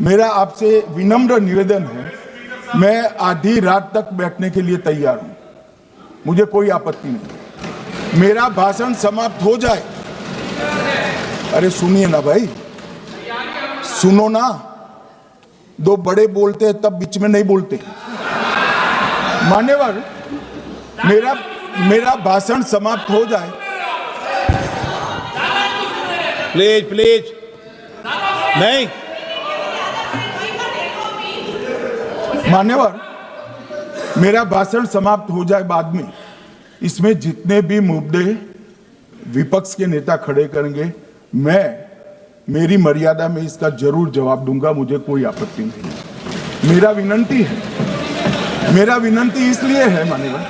मेरा आपसे विनम्र निवेदन है, मैं आधी रात तक बैठने के लिए तैयार हूं, मुझे कोई आपत्ति नहीं। मेरा भाषण समाप्त हो जाए, अरे सुनिए ना भाई, सुनो ना, दो बड़े बोलते हैं तब बीच में नहीं बोलते। मान्यवर, मेरा भाषण समाप्त हो जाए। प्लीज प्लीज नहीं। मान्यवर, मेरा भाषण समाप्त हो जाए बाद में, इसमें जितने भी मुद्दे विपक्ष के नेता खड़े करेंगे, मेरी मर्यादा में इसका जरूर जवाब दूंगा, मुझे कोई आपत्ति नहीं। मेरा विनंती इसलिए है मान्यवर,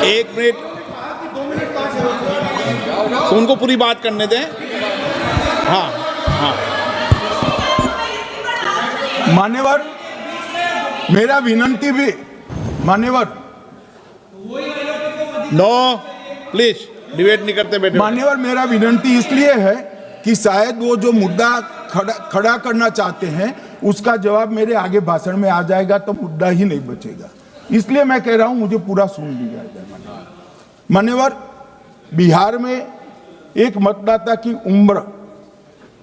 एक मिनट, तो उनको पूरी बात करने दें। हाँ हाँ मान्यवर, मेरा विनंती भी मान्यवर, नो प्लीज डिबेट नहीं करते बेटे। मान्यवर, मेरा विनंती इसलिए है कि शायद वो जो मुद्दा खड़ा करना चाहते हैं उसका जवाब मेरे आगे भाषण में आ जाएगा तो मुद्दा ही नहीं बचेगा, इसलिए मैं कह रहा हूं मुझे पूरा सुन लिया जाए। मान्यवर, बिहार में एक मतदाता की उम्र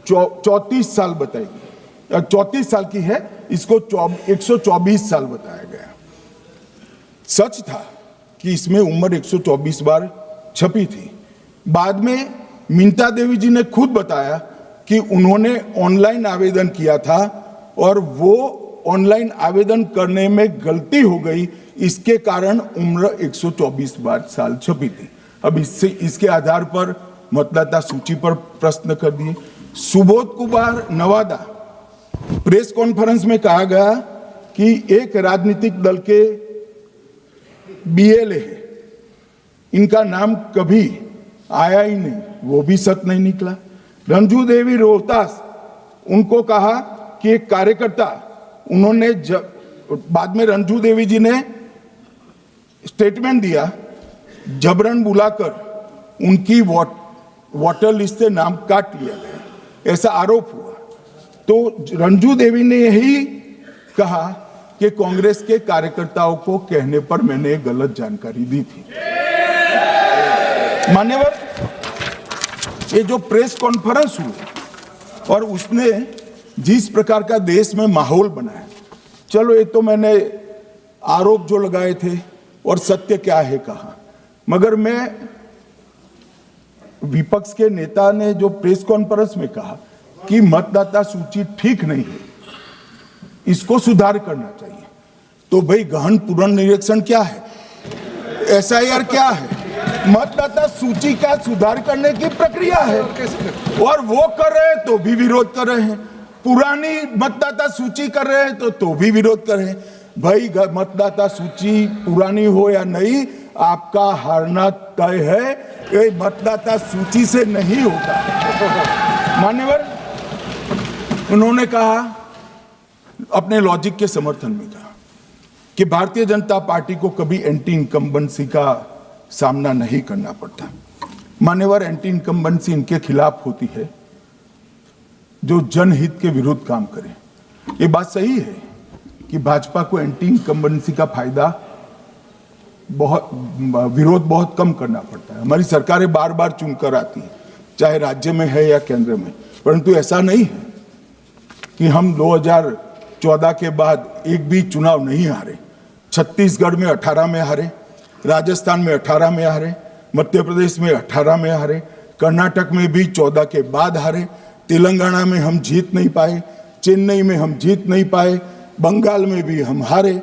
34 साल बताई गई, 34 साल की है, इसको 124 साल बताया गया। सच था कि इसमें उम्र 124 बार छपी थी। बाद में मिंता देवी जी ने खुद बताया कि उन्होंने ऑनलाइन आवेदन किया था और वो ऑनलाइन आवेदन करने में गलती हो गई, इसके कारण उम्र 124 बार साल छपी थी। अब इसके आधार पर मतदाता सूची पर प्रश्न कर दिए। सुबोध कुमार नवादा, प्रेस कॉन्फ्रेंस में कहा गया कि एक राजनीतिक दल के बीएलए है, इनका नाम कभी आया ही नहीं, वो भी सच नहीं निकला। रंजू देवी रोहतास, उनको कहा कि एक कार्यकर्ता, उन्होंने बाद में रंजू देवी जी ने स्टेटमेंट दिया, जबरन बुलाकर उनकी वोटर लिस्ट से नाम काट लिया गया, ऐसा आरोप हुआ। तो रंजू देवी ने यही कहा कि कांग्रेस के कार्यकर्ताओं को कहने पर मैंने गलत जानकारी दी थी। मान्यवर, ये जो प्रेस कॉन्फ्रेंस हुई और उसने जिस प्रकार का देश में माहौल बनाया, चलो ये तो मैंने आरोप जो लगाए थे और सत्य क्या है कहा, मगर मैं विपक्ष के नेता ने जो प्रेस कॉन्फ्रेंस में कहा कि मतदाता सूची ठीक नहीं है, इसको सुधार करना चाहिए, तो भाई गहन पुनर्निरीक्षण क्या है, एसआईआर क्या है, मतदाता सूची का सुधार करने की प्रक्रिया है, और वो कर रहे हैं तो भी विरोध कर रहे हैं, पुरानी मतदाता सूची कर रहे हैं तो भी विरोध कर रहे हैं। भाई मतदाता सूची पुरानी हो या नहीं, आपका हारना तय है, ये मतदाता सूची से नहीं होता। मान्यवर, उन्होंने कहा, अपने लॉजिक के समर्थन में कहा कि भारतीय जनता पार्टी को कभी एंटी इनकम्बेंसी का सामना नहीं करना पड़ता। मान्यवर, एंटी इनकम्बेंसी इनके खिलाफ होती है जो जनहित के विरुद्ध काम करे। ये बात सही है कि भाजपा को एंटी इनकम्बेंसी का फायदा विरोध बहुत कम करना पड़ता है। हमारी सरकारें बार बार चुनकर आती है, चाहे राज्य में है या केंद्र में, परंतु ऐसा नहीं है कि हम 2014 के बाद एक भी चुनाव नहीं हारे। छत्तीसगढ़ में 18 में हारे, राजस्थान में 18 में हारे, मध्य प्रदेश में 18 में हारे, कर्नाटक में भी 14 के बाद हारे, तेलंगाना में हम जीत नहीं पाए, चेन्नई में हम जीत नहीं पाए, बंगाल में भी हम हारे।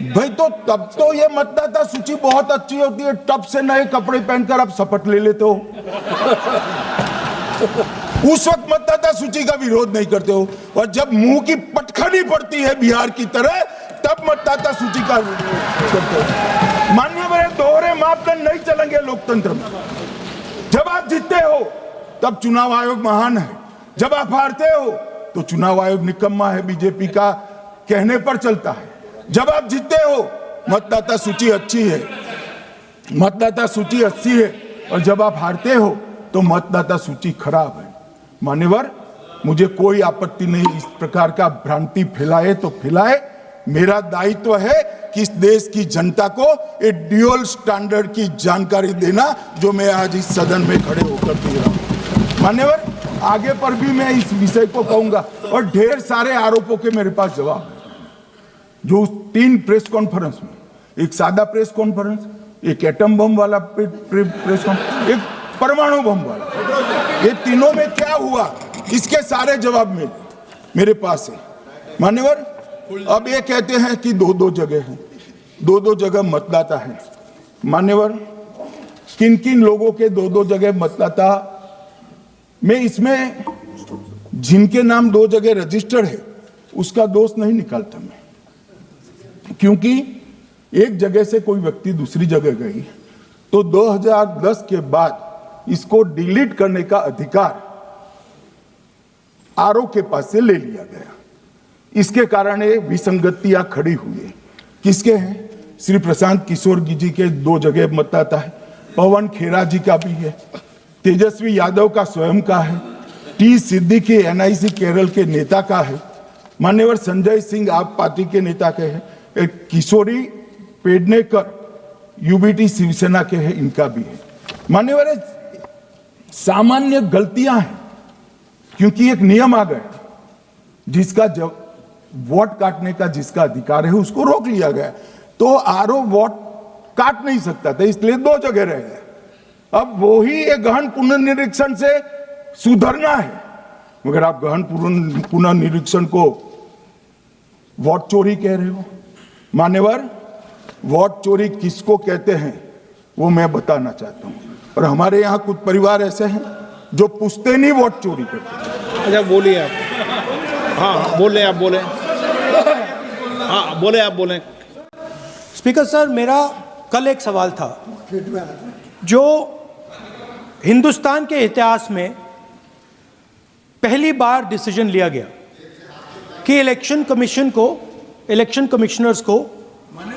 भाई तो तब तो ये मतदाता सूची बहुत अच्छी होती है, टप से नए कपड़े पहनकर आप शपथ ले लेते हो। उस वक्त मतदाता सूची का विरोध नहीं करते हो, और जब मुंह की पटखनी पड़ती है बिहार की तरह, तब मतदाता सूची का विरोध करते हो। मान्यवर, दोहरे मापदंड नहीं चलेंगे लोकतंत्र में। जब आप जीतते हो तब चुनाव आयोग महान है, जब आप हारते हो तो चुनाव आयोग निकम्मा है, बीजेपी का कहने पर चलता है। जब आप जीतते हो मतदाता सूची अच्छी है, मतदाता सूची अच्छी है, और जब आप हारते हो तो मतदाता सूची खराब है। मान्यवर, मुझे कोई आपत्ति नहीं, इस प्रकार का भ्रांति फैलाए तो फैलाए। मेरा दायित्व है कि इस देश की जनता को एक ड्यूअल स्टैंडर्ड की जानकारी देना, जो मैं आज इस सदन में खड़े होकर दे रहा हूं। मान्यवर, आगे पर भी मैं इस विषय को कहूंगा और ढेर सारे आरोपों के मेरे पास जवाब है। जो 3 प्रेस कॉन्फ्रेंस में, एक सादा प्रेस कॉन्फ्रेंस, एक एटम बम वाला प्रेस कॉन्फ्रेंस, एक परमाणु बम वाला, ये तीनों में क्या हुआ, इसके सारे जवाब मेरे पास है। मान्यवर, अब ये कहते हैं कि 2-2 जगह है, 2-2 जगह मतदाता है। मान्यवर, किन किन लोगों के 2-2 जगह मतदाता, मैं इसमें जिनके नाम 2 जगह रजिस्टर्ड है उसका दोष नहीं निकालता मैं, क्योंकि एक जगह से कोई व्यक्ति दूसरी जगह गई तो 2010 के बाद इसको डिलीट करने का अधिकार आरओ के पास से ले लिया गया। इसके कारण ये विसंगतियां खड़ी हुई है। किसके हैं? श्री प्रशांत किशोर जी के 2 जगह मतदाता है, पवन खेरा जी का भी है, तेजस्वी यादव का स्वयं का है, टी सिद्दीकी एनआईसी केरल के नेता का है, मान्यवर संजय सिंह आप पार्टी के नेता के हैं, एक किशोरी पेडनेकर यूबीटी शिवसेना के हैं, इनका भी है। मान्यवर, सामान्य गलतियां हैं, क्योंकि एक नियम आ गया, जिसका जब वोट काटने का जिसका अधिकार है उसको रोक लिया गया, तो आरओ वोट काट नहीं सकता था, इसलिए 2 जगह रह गए। अब वही एक गहन पुनर्निरीक्षण से सुधरना है, मगर आप गहन पुनर्निरीक्षण को वोट चोरी कह रहे हो। मान्यवर, वोट चोरी किसको कहते हैं वो मैं बताना चाहता हूं, और हमारे यहां कुछ परिवार ऐसे हैं जो पूछते नहीं, वोट चोरी करते। अच्छा, बोलिए आप। हाँ, बोले आप, बोले। हाँ, बोले आप, बोले। स्पीकर सर, मेरा कल एक सवाल था, जो हिंदुस्तान के इतिहास में पहली बार डिसीजन लिया गया कि इलेक्शन कमीशन को, इलेक्शन कमिश्नर्स को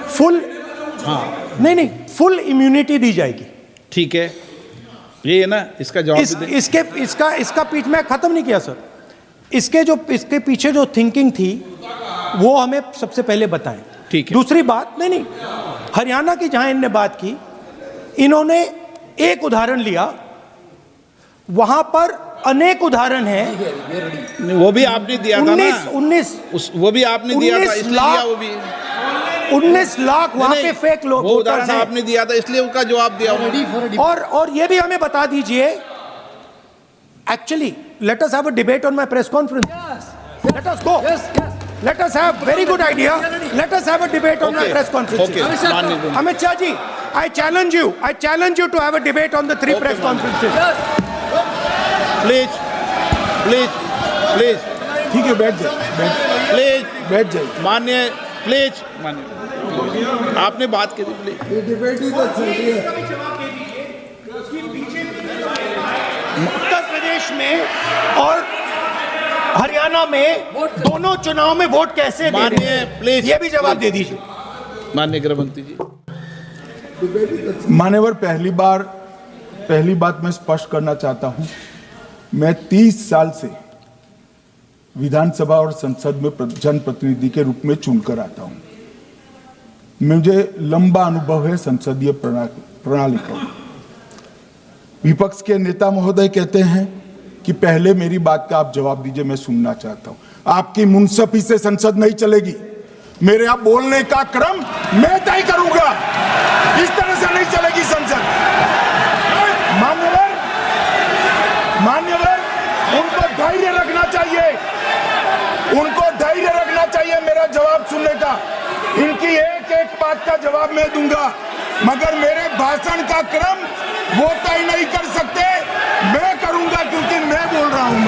फुल, हाँ नहीं, फुल इम्यूनिटी दी जाएगी। ठीक है, ये है ना, इसका जवाब इसका पीठ में खत्म नहीं किया सर। इसके पीछे जो थिंकिंग थी वो हमें सबसे पहले बताएं। ठीक है। दूसरी बात, नहीं, हरियाणा की जहां इन्होंने बात की, इन्होंने एक उदाहरण लिया, वहां पर अनेक उदाहरण हैं। वो भी आपने दिया था ना, 19 वो भी आपने दिया था, इसलिए दिया वो भी। 19 लाख वहां पे फेक लोग, वो उदाहरण आपने दिया था, इसलिए उसका जवाब दिया। और ये भी हमें बता दीजिए, actually let us have a debate on my press conference. Yes. Let us go. Yes. Let us have very good idea. Let us have a debate on my press conference. Okay. Amit Shah ji, I challenge you to have a debate on the 3 press conferences. Yes. Please. ठीक है, बैठ जाइए, बैठ जाइए। माननीय, please माननीय, आपने बात की थी, प्लीज। उत्तर प्रदेश में और हरियाणा में दोनों चुनाव में वोट कैसे दे रहे हैं, प्लीज ये भी जवाब दे दीजिए। माननीय गृह मंत्री जी। मान्यवर, पहली बात मैं स्पष्ट करना चाहता हूं, मैं 30 साल से विधानसभा और संसद में जनप्रतिनिधि के रूप में चुनकर आता हूं। मुझे लंबा अनुभव है संसदीय प्रणाली का। विपक्ष के नेता महोदय कहते हैं कि पहले मेरी बात का आप जवाब दीजिए, मैं सुनना चाहता हूं। आपकी मुनसफी से संसद नहीं चलेगी, मेरे आप बोलने का क्रम मैं तय करूंगा, इस तरह से नहीं चलेगी संसद। मान्यवर, उनको धैर्य रखना चाहिए, मेरा जवाब सुनने का। इनकी एक बात का जवाब मैं दूंगा, मगर मेरे भाषण का क्रम वो तय नहीं कर सकते, मैं करूंगा, क्योंकि मैं बोल रहा हूं।